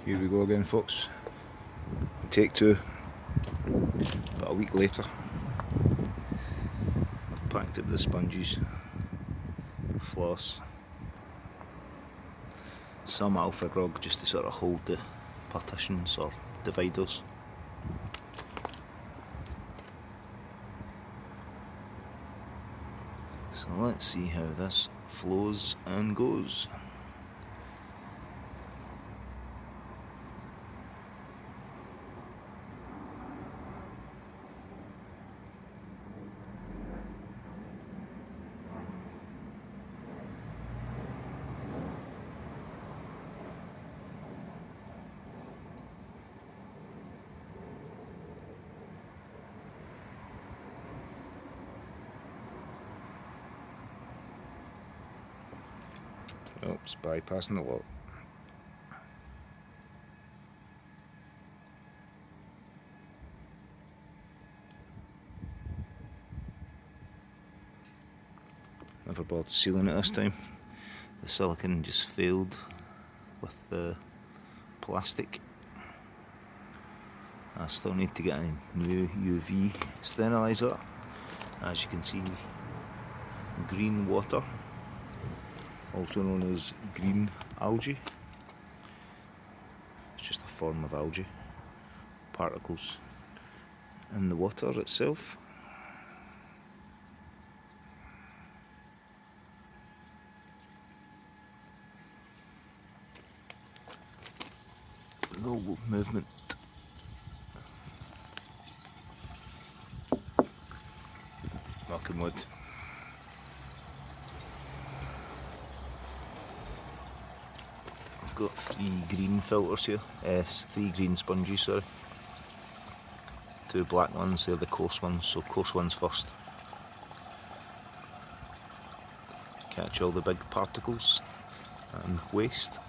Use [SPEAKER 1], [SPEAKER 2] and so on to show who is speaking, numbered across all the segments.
[SPEAKER 1] Here we go again, folks. Take two. About a week later. I've packed up the sponges, floss, some alpha grog just to sort of hold the partitions or dividers. So let's see how this flows and goes. Oops, bypassing the wall. Never bothered sealing it this time. The silicone just failed with the plastic. I still need to get a new UV steriliser. As you can see, green water, also known as green algae. It's just a form of algae, particles in the water itself. No movement. Knocking wood. I've got 3 green filters here, 3 green sponges, sorry. 2 black ones, they're the coarse ones, so coarse ones first. Catch all the big particles and waste.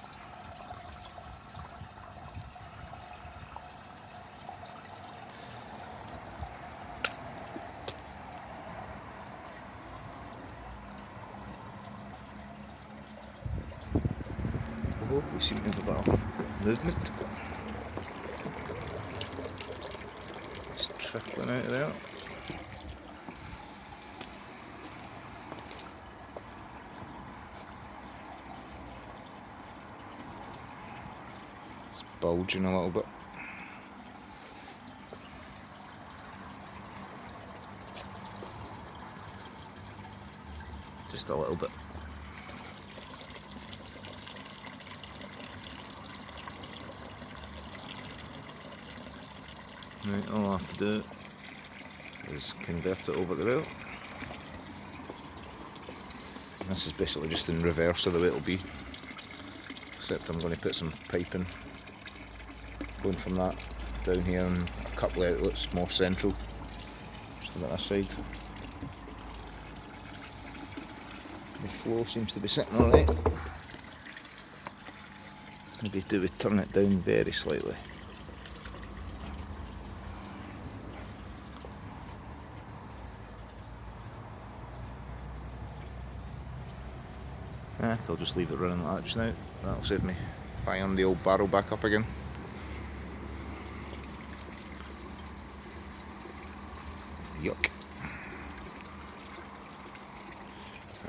[SPEAKER 1] We seem to have a bit of movement. It's trickling out of there. It's bulging a little bit. Just a little bit. Right, all I have to do is convert it over to there. And this is basically just in reverse of the way it'll be, except I'm going to put some piping going from that down here and a couple of outlets more central, just on this side. The flow seems to be sitting alright. Maybe do we turn it down very slightly. I'll just leave it running like that just now. That'll save me firing the old barrel back up again. Yuck.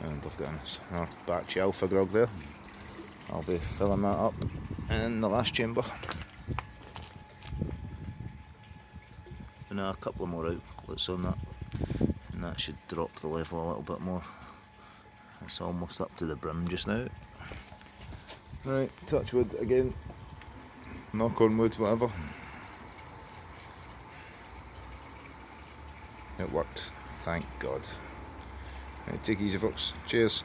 [SPEAKER 1] And I've got another batch of alpha grog there. I'll be filling that up in the last chamber. And a couple of more outlets on that, and that should drop the level a little bit more. It's almost up to the brim just now. Right, touch wood again. Knock on wood, whatever. It worked, thank God. Right, take it easy, folks. Cheers.